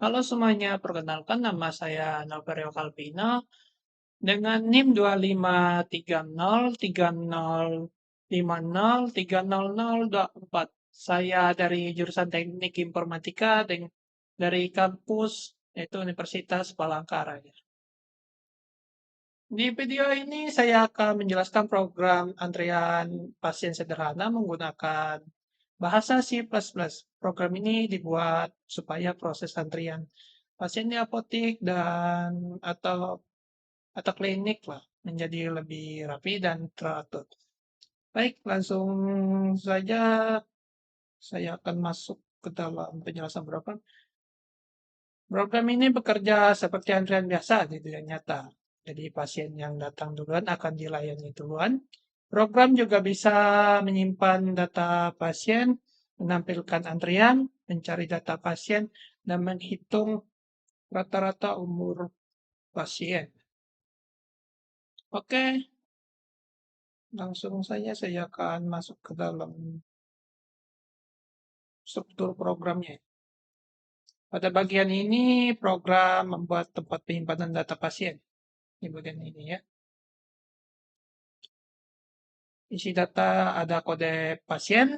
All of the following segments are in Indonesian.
Halo semuanya, perkenalkan nama saya Noverio Calvino dengan NIM 253030503024. Saya dari jurusan Teknik Informatika dari kampus yaitu Universitas Palangkaraya. Di video ini saya akan menjelaskan program antrian pasien sederhana menggunakan bahasa C++. Program ini dibuat supaya proses antrian pasien di apotik atau klinik lah menjadi lebih rapi dan teratur. Baik, langsung saja saya akan masuk ke dalam penjelasan program. Program ini bekerja seperti antrian biasa di dunia nyata. Jadi pasien yang datang duluan akan dilayani duluan. Program juga bisa menyimpan data pasien, menampilkan antrian, mencari data pasien, dan menghitung rata-rata umur pasien. Oke, langsung saja saya akan masuk ke dalam struktur programnya. Pada bagian ini, program membuat tempat penyimpanan data pasien. Di bagian ini ya. Isi data ada kode pasien,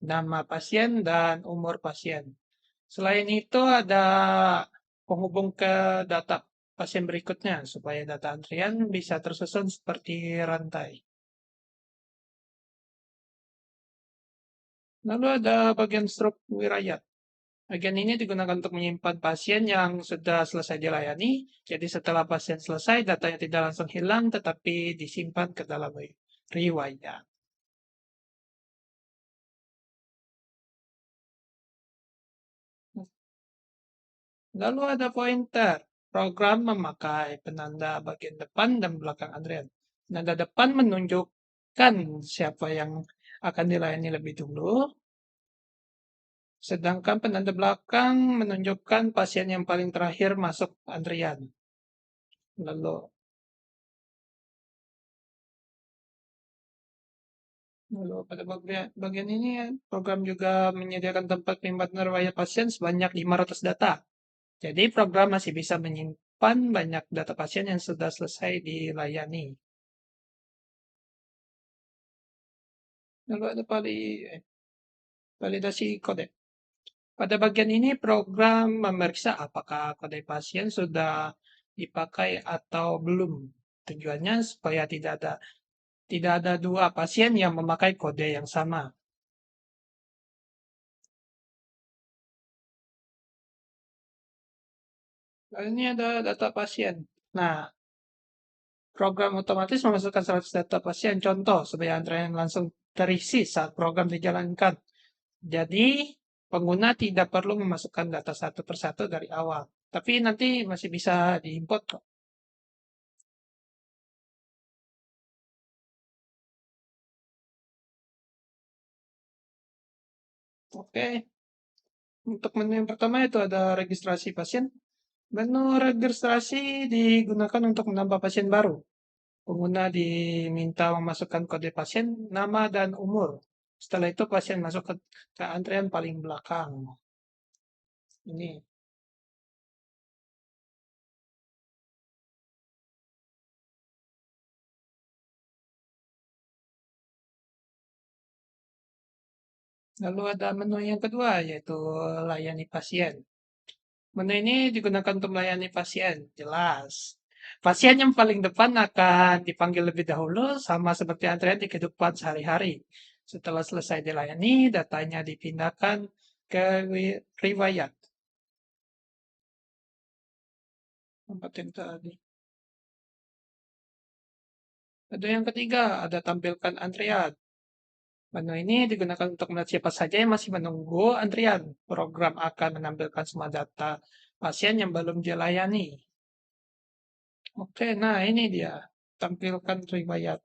nama pasien, dan umur pasien. Selain itu ada penghubung ke data pasien berikutnya supaya data antrian bisa tersusun seperti rantai. Lalu ada bagian struk wirayat. Bagian ini digunakan untuk menyimpan pasien yang sudah selesai dilayani. Jadi setelah pasien selesai, datanya tidak langsung hilang, tetapi disimpan ke dalam riwayat. Lalu ada pointer. Program memakai penanda bagian depan dan belakang antrian. Penanda depan menunjukkan siapa yang akan dilayani lebih dulu, sedangkan penanda belakang menunjukkan pasien yang paling terakhir masuk antrian. Lalu pada bagian ini program juga menyediakan tempat penyimpanan riwayat pasien sebanyak 500 data. Jadi program masih bisa menyimpan banyak data pasien yang sudah selesai dilayani. Lalu ada validasi kode. Pada bagian ini program memeriksa apakah kode pasien sudah dipakai atau belum. Tujuannya supaya tidak ada dua pasien yang memakai kode yang sama. Lalu ini ada data pasien. Nah, program otomatis memasukkan 100 data pasien contoh supaya antrean langsung terisi saat program dijalankan. Jadi, pengguna tidak perlu memasukkan data satu persatu dari awal. Tapi nanti masih bisa diimport kok. Oke, untuk menu yang pertama itu ada registrasi pasien. Menu registrasi digunakan untuk menambah pasien baru. Pengguna diminta memasukkan kode pasien, nama, dan umur. Setelah itu pasien masuk ke antrean paling belakang. Ini. Lalu ada menu yang kedua, yaitu layani pasien. Menu ini digunakan untuk melayani pasien, jelas. Pasien yang paling depan akan dipanggil lebih dahulu, sama seperti antrean di kehidupan sehari-hari. Setelah selesai dilayani, datanya dipindahkan ke riwayat. Tempat yang tadi. Ada yang ketiga, ada tampilkan antrian. Menu ini digunakan untuk melihat siapa saja yang masih menunggu antrian. Program akan menampilkan semua data pasien yang belum dilayani. Oke, nah ini dia. Tampilkan riwayat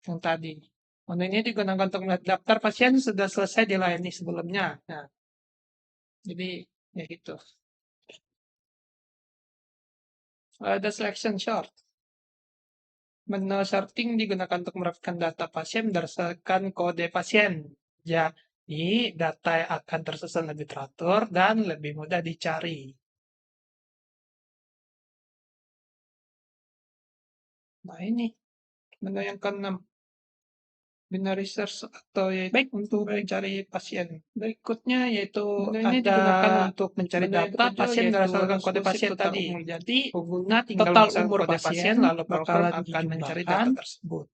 yang tadi. Menu ini digunakan untuk melihat daftar pasien sudah selesai dilayani sebelumnya. Nah, jadi ya gitu. Ada selection sort. Menu sorting digunakan untuk merapikan data pasien berdasarkan kode pasien. Jadi, data akan tersusun lebih teratur dan lebih mudah dicari. Nah ini, menu yang keenam, binary search atau baik untuk mencari pasien. Berikutnya yaitu menu ini digunakan untuk mencari data pasien berdasarkan kode pasien tadi. Jadi pengguna tinggal total umur pasien lalu bakalan akan mencari data tersebut.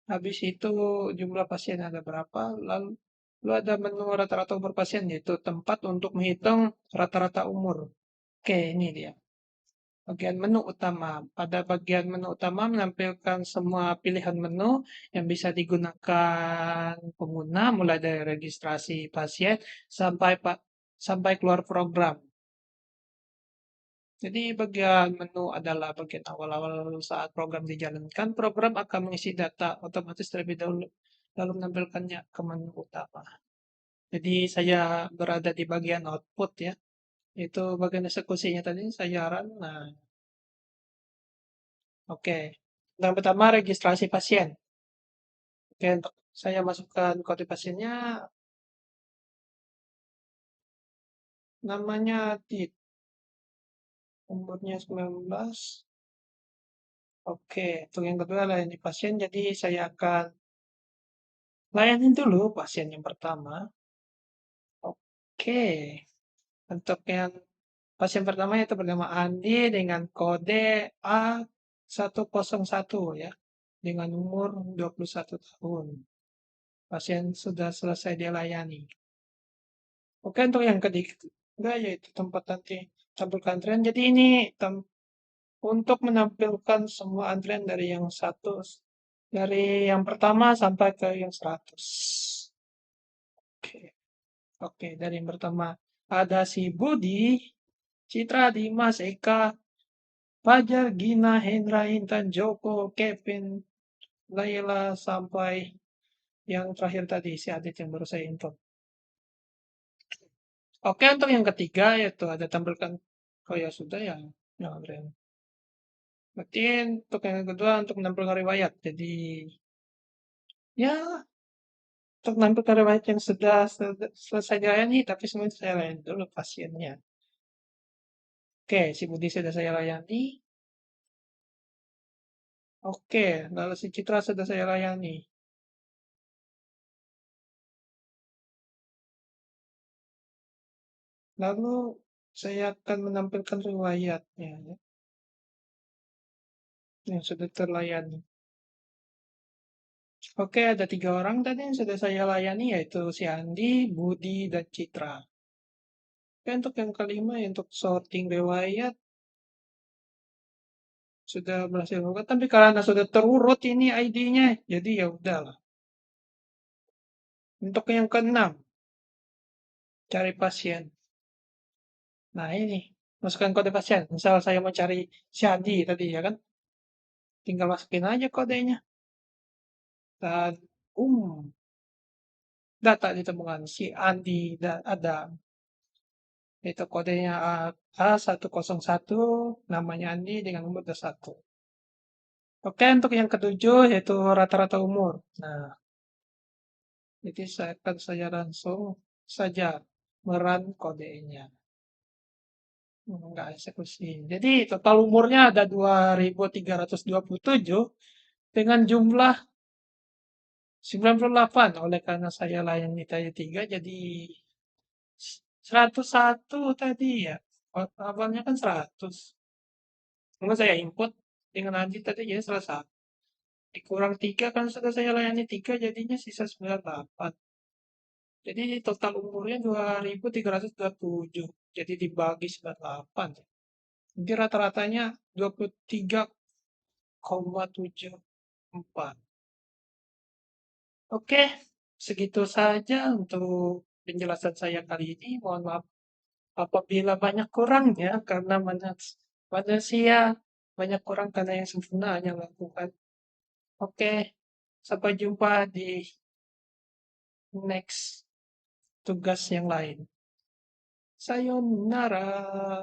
Habis itu jumlah pasien ada berapa, lalu ada menu rata-rata umur pasien yaitu tempat untuk menghitung rata-rata umur. Oke, ini dia. Bagian menu utama. Pada bagian menu utama menampilkan semua pilihan menu yang bisa digunakan pengguna mulai dari registrasi pasien sampai keluar program. Jadi bagian menu adalah bagian awal-awal saat program dijalankan. Program akan mengisi data otomatis terlebih dahulu lalu menampilkannya ke menu utama. Jadi saya berada di bagian output ya. Itu bagian eksekusinya tadi saya run. Nah, oke. Yang pertama registrasi pasien. Oke, untuk saya masukkan kode pasiennya, namanya Adit, umurnya 19. Oke, untuk yang kedua layani pasien, jadi saya akan layani dulu pasien yang pertama. Oke, untuk yang pasien pertama itu bernama Andi dengan kode A101 ya, dengan umur 21 tahun. Pasien sudah selesai dilayani. Oke, untuk yang ketiga yaitu tempat nanti tampilkan antrian. Jadi ini untuk menampilkan semua antrian dari yang dari yang pertama sampai ke yang 100. Oke, oke, dari yang pertama ada si Budi, Citra, Dimas, Eka, Fajar, Gina, Hendra, Intan, Joko, Kevin, Laila, sampai yang terakhir tadi si Adit yang baru saya input. Oke, untuk yang ketiga yaitu ada tampilkan, oh ya sudah ya, yang antrian. Berarti untuk yang kedua untuk menampilkan riwayat. Jadi ya untuk menampilkan riwayat yang sudah selesai dilayani, tapi semuanya saya layani dulu pasiennya. Oke, si Budi sudah saya layani. Oke, lalu si Citra sudah saya layani. Lalu saya akan menampilkan riwayatnya ya, yang sudah terlayani. Oke, ada 3 orang tadi yang sudah saya layani yaitu si Andi, Budi, dan Citra. Oke, untuk yang kelima untuk sorting riwayat sudah berhasil dilakukan, tapi karena sudah terurut ini ID-nya, jadi ya udahlah. Untuk yang keenam, cari pasien. Nah ini, masukkan kode pasien. Misal saya mau cari si Andi tadi ya kan, tinggal masukin aja kodenya. Dan data ditemukan si Andi ada. Itu kodenya A101, namanya Andi dengan umur 21. Oke, untuk yang ketujuh yaitu rata-rata umur. Nah, jadi saya langsung saja meran kodenya. Enggak eksekusi. Jadi total umurnya ada 2327 dengan jumlah 98. Oleh karena saya layani tadi 3 jadi 101 tadi ya. Awalnya kan 100. Cuma saya input dengan lanjut tadi jadi 101. Dikurang 3 kan sudah saya layani 3 jadinya sisa 98. Jadi total umurnya 2327. Jadi dibagi 98. Jadi rata-ratanya 23,74. Oke, segitu saja untuk penjelasan saya kali ini. Mohon maaf apabila banyak kurangnya karena manusia banyak kurang karena yang sempurna hanya lakukan. Oke, sampai jumpa di next tugas yang lain. Sayonara.